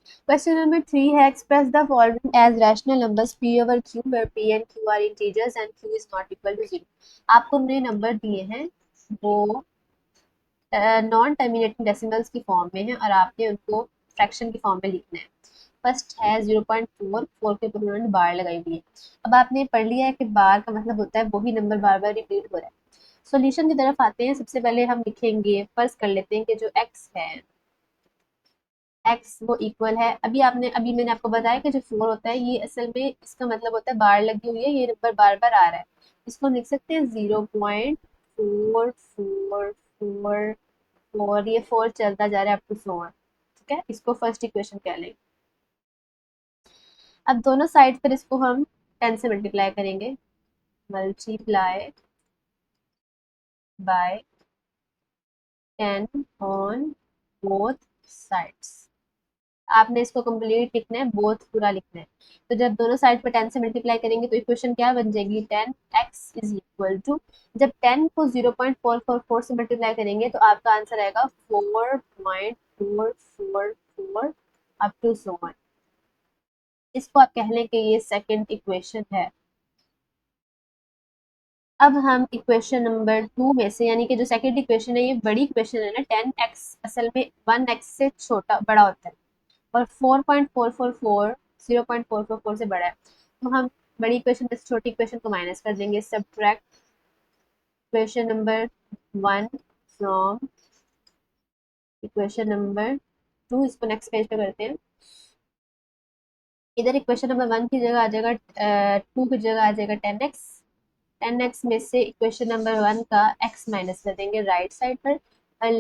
Question number 3 है express the following as rational numbers p over q where p and q are integers and q is not equal to 0। आपको हमने number दिए हैं वो non terminating decimals की form में है और आपने उनको फ्रैक्शन की फॉर्म में लिखना है। फर्स्ट है 0.4, 4 के ऊपर उन्होंने बार लगाई हुई है। अब आपने पढ़ लिया है कि बार का मतलब होता है वही नंबर बार बार रिपीट हो रहा है। सॉल्यूशन की तरफ आते हैं। सबसे पहले हम लिखेंगे, फर्ज कर लेते हैं कि जो x है, x वो इक्वल है, अभी मैंने आपको बताया कि जो 4 होता है ये असल में इसका मतलब होता है बार लगी हुई है, ये नंबर बार बार आ रहा है। इसको हम लिख सकते हैं 0.4444, ये 4 चलता जा रहा है अप टू 100। ठीक है, इसको फर्स्ट इक्वेशन कह लेंगे। अब दोनों साइड पर इसको हम 10 से मल्टीप्लाई करेंगे, multiply by 10 on both sides. आपने इसको कंप्लीट लिखना है, बोथ पूरा लिखना है। तो जब दोनों साइड पर 10 से मल्टीप्लाई करेंगे तो इक्वेशन क्या बन जाएगी, 10x इज इक्वल टू, जब 10 को 0.444 से मल्टीप्लाई करेंगे तो आपका आंसर आएगा 4.444 अप टू सो ऑन। इसको आप कह लें कि ये सेकंड इक्वेशन है। अब हम इक्वेशन नंबर 2 में से, यानी कि जो सेकंड इक्वेशन है ये बड़ी इक्वेशन है ना, 10x असल में 1x से छोटा बड़ा होता है और 4.444 0.444 से बड़ा है। तो हम बड़ी इक्वेशन में से छोटी इक्वेशन को माइनस कर देंगे। Subtract equation number 1 from equation number 2। इसको नेक्स्ट पेज पे करते हैं। इधर इक्वेशन नंबर 1 की जगह आ जाएगा 2 की जगह आ जाएगा 10x। 10x में से इक्वेशन नंबर 1 का x माइनस कर देंगे राइट साइड पर और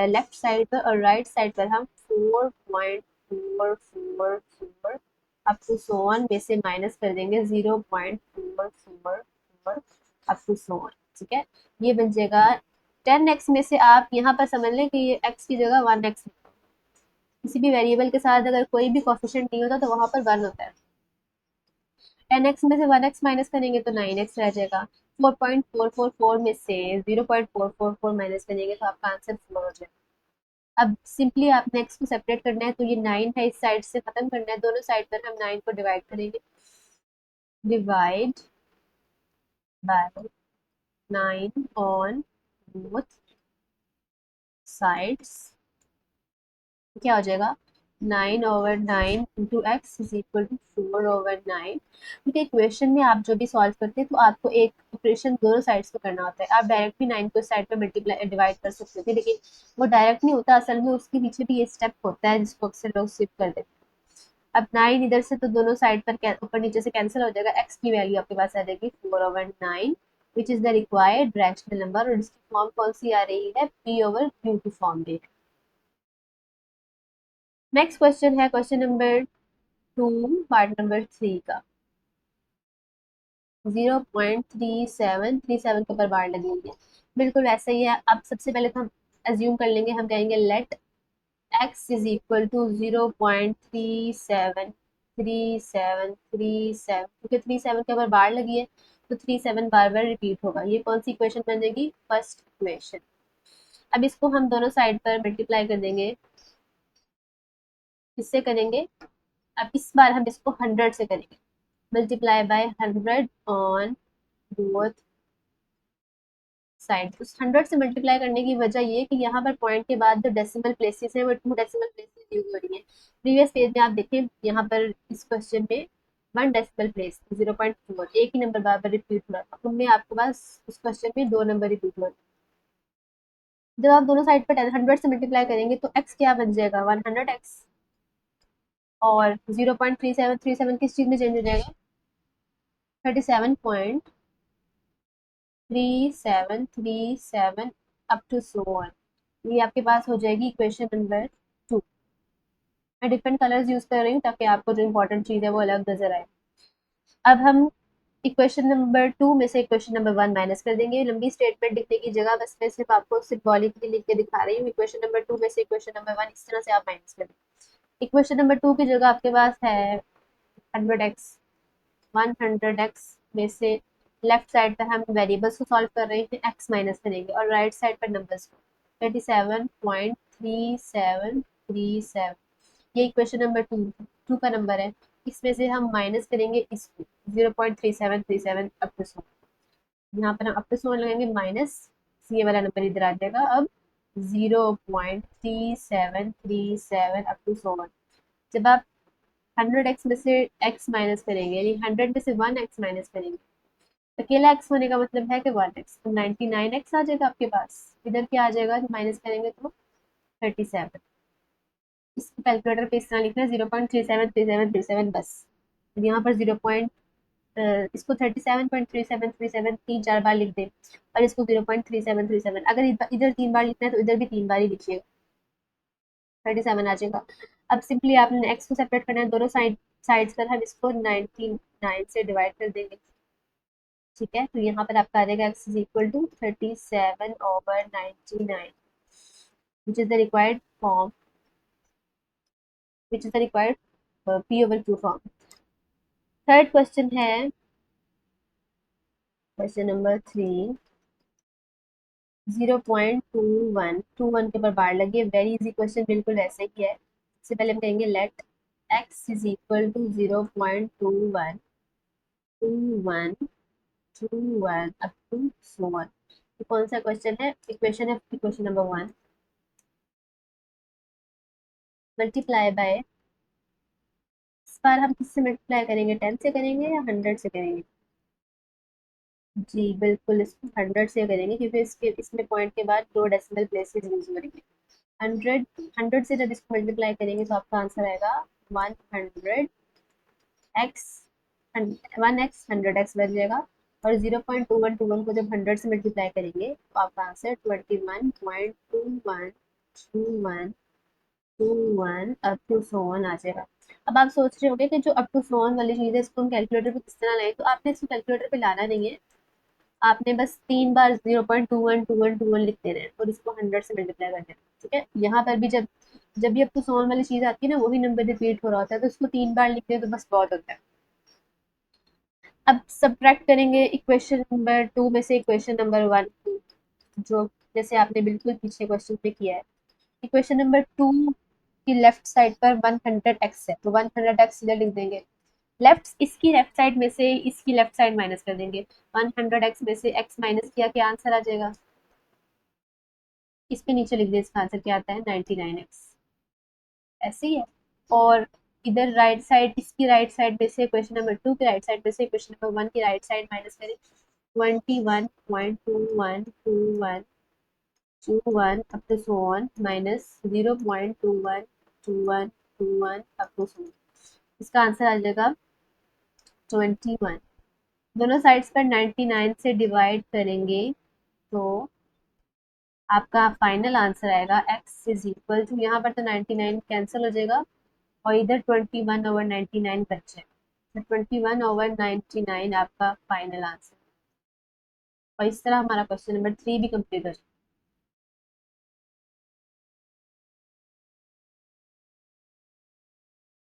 लेफ्ट साइड पर, और राइट साइड पर हम 4.444 अप टू सो ऑन में से माइनस कर देंगे 0.444 अप टू सो ऑन। ठीक है, ये बन जाएगा 10x में से, आप यहाँ पर समझ लें कि ये x की जगह 1x, किसी भी वेरिएबल के साथ अगर कोई भी कोफिशिएंट नहीं होता तो वहां पर 1 होता है। 10x में से 1x माइनस करेंगे तो 9x रह जाएगा। 4.444 में से 0.444 माइनस करेंगे तो आपका आंसर 4 हो जाएगा। अब सिंपली आपने x को सेपरेट करना है, तो ये 9 है, इस साइड से खत्म करना है, दोनों साइड पर हम 9 को डिवाइड करेंगे। Divide by 9 on both sides. क्या हो जाएगा, 9/9 into X is equal to 4/9। क्योंकि इक्वेशन में आप जो भी सॉल्व करते हैं तो आपको एक ऑपरेशन दोनों साइड्स पे करना होता है। आप डायरेक्ट भी 9 को साइड पे मल्टीप्लाई डिवाइड कर सकते थे, लेकिन वो डायरेक्ट नहीं होता, असल में उसके पीछे भी ये स्टेप होता है जिसको अक्सर लोग स्किप कर देते हैं। अब 9 इधर से तो दोनों साइड पर ऊपर नीचे से कैंसिल हो जाएगा, एक्स की वैल्यू आपके पास आ जाएगी 4/9 विच is the required rational number. और इसकी फॉर्म कौन सी आ रही है, p/q की फॉर्म में। नेक्स्ट क्वेश्चन है क्वेश्चन नंबर 2 पार्ट नंबर 3 का। 0.3737 के ऊपर बार लगी हुई है, बिल्कुल वैसा ही है। अब सबसे पहले तो हम अज्यूम कर लेंगे, हम कहेंगे let x is equal to 0.373737, क्योंकि 37 के ऊपर बार लगी है तो 37 बार बार रिपीट होगा। ये कौन सी इक्वेशन बन जाएगी, फर्स्ट इक्वेशन। अब इसको हम दोनों साइड पर मल्टीप्लाई कर देंगे, किससे करेंगे, अब इस बार हम इसको 100 से करेंगे। Multiply by 100 on both side. उस 100 से मल्टीप्लाई करने की वजह ये है कि यहाँ पर पॉइंट के बाद जो डेसिमल प्लेसेस है वो 2 डेसिमल प्लेसेस यूज हो रही है। प्रीवियस पेज में आप देखें, यहाँ पर इस क्वेश्चन में 1 डेसिमल प्लेस 0.4, एक ही नंबर बार बार रिपीट हो रहा था, उनमें आपके पास उस क्वेश्चन में 2 नंबर रिपीट हो रहे। जब आप दोनों साइड पर 100 से मल्टीप्लाई करेंगे तो x क्या बन जाएगा, 100x, और 0.3737 किस चीज में चेंज हो जाएगा, 37.3737 अप टू सो ऑन। ये आपके पास हो जाएगी इक्वेशन नंबर 2। मैं डिफरेंट कलर्स यूज कर रही हूँ ताकि आपको जो इंपॉर्टेंट चीज है वो अलग नजर आए। अब हम इक्वेशन नंबर 2 में से इक्वेशन नंबर 1 माइनस कर देंगे। लंबी स्टेटमेंट लिखने की जगह बस मैं सिर्फ आपको सिंबॉलिकली लिख के दिखा रही हूँ। इक्वेशन नंबर 2 में से इक्वेशन नंबर 1 इस तरह से आप माइनस कर देंगे। इक्वेशन नंबर 2 की जगह आपके पास है 100x। 100x में से लेफ्ट साइड पर हम वेरिएबल्स को सॉल्व कर रहे हैं, x माइनस करेंगे, और राइट साइड पर नंबर्स को 37.3737 ये इक्वेशन नंबर टू का नंबर है, इसमें से हम माइनस करेंगे इसको 0.3737 अप टू 100, यहाँ पर हम अप टू 100 लगाएंगे माइनस, ये वाला नंबर इधर आ जाएगा अब 0.3737 अप टू 100। जब आप 100x में से x माइनस करेंगे, यानी 100 में से 1x माइनस करेंगे, अकेला x होने का मतलब है कि 1x, तो 99x आ जाएगा आपके पास। इधर क्या आ जाएगा, माइनस करेंगे तो 37। इसको कैलकुलेटर पे इस तरह लिखना है 0.373737 बस। तो यहाँ पर इसको 37.3737 तीन चार बार लिख दें, और इसको 0.3737, अगर इधर 3 बार लिखना है तो इधर भी 3 बार ही लिखिएगा, 37 आ जाएगा। अब सिंपली आपने एक्स को सेपरेट करना है, दोनों साइड्स पर हम इसको 99 से डिवाइड कर देंगे, ठीक है। तो यहाँ पर आपका आ जाएगा x is equal to 37/99, which is the required form, which is the required p/q form. Third question है क्वेश्चन नंबर 3, 0.21 के ऊपर बार लगी है, वेरी इजी क्वेश्चन, बिल्कुल ऐसे ही है। सबसे पहले हम कहेंगे let x is equal to 0.21 up to so on. तो कौन सा क्वेश्चन है, इक्वेशन है इक्वेशन नंबर 1, मल्टीप्लाई बाय, इस बार हम किससे मल्टीप्लाई करेंगे, 10 से करेंगे या 100 से करेंगे? जी बिल्कुल, इसको 100 से करेंगे, क्योंकि इसमें पॉइंट के बाद 2 डेसिमल प्लेसेस यूज हो रही है। 100 से जब इसको मल्टीप्लाई करेंगे तो आपका आंसर आएगा 100x, 1x 100x बन जाएगा, और 0.2121 को जब 100 से मल्टीप्लाई करेंगे तो आपका answer 21.2121 up to so on आ जाएगा। अब आप सोच रहे होंगे कि जो अप टू सो ऑन वाली चीज़ है इसको हम कैलकुलेटर पे किस तरह लाएं, तो आपने इसको कैलकुलेटर पे लाना नहीं है, आपने बस 3 बार 0.2121 लिख देना है और इसको 100 से मल्टीप्लाई कर देना है, ठीक है। यहाँ पर भी जब जब भी अप टू सो ऑन वाली चीज़ आती है ना, वही नंबर रिपीट हो रहा होता है, तो उसको 3 बार लिख दें तो बस बहुत होता है। अब सब्ट्रैक्ट करेंगे इक्वेशन नंबर 2 में से इक्वेशन नंबर 1, जो जैसे आपने बिल्कुल पीछे क्वेश्चन में किया है। इक्वेशन नंबर 2 की लेफ्ट साइड पर 100x है, तो 100x इधर लिख देंगे, इसकी लेफ्ट साइड में से इसकी लेफ्ट साइड माइनस कर देंगे, 100x में से x माइनस किया, क्या आंसर आ जाएगा, इसके नीचे लिख दें, इसका आंसर क्या आता है 99x, ऐसे ही है। और इधर राइट साइड, इसकी राइट साइड में से क्वेश्चन नंबर 2 की राइट साइड में से क्वेश्चन नंबर 1 की राइट साइड माइनस करें, 21.2121 up to so on minus 0.212121 up to so on, इसका आंसर आ जाएगा 21। दोनों साइड्स पर 99 से डिवाइड करेंगे तो आपका फाइनल आंसर आएगा x इज इक्वल टू, यहाँ पर तो 99 कैंसिल हो जाएगा और इधर 21/99 बच जाएगा, तो 21/99 आपका फाइनल आंसर। और इस तरह हमारा क्वेश्चन नंबर 3 भी कंप्लीट हो जाएगा।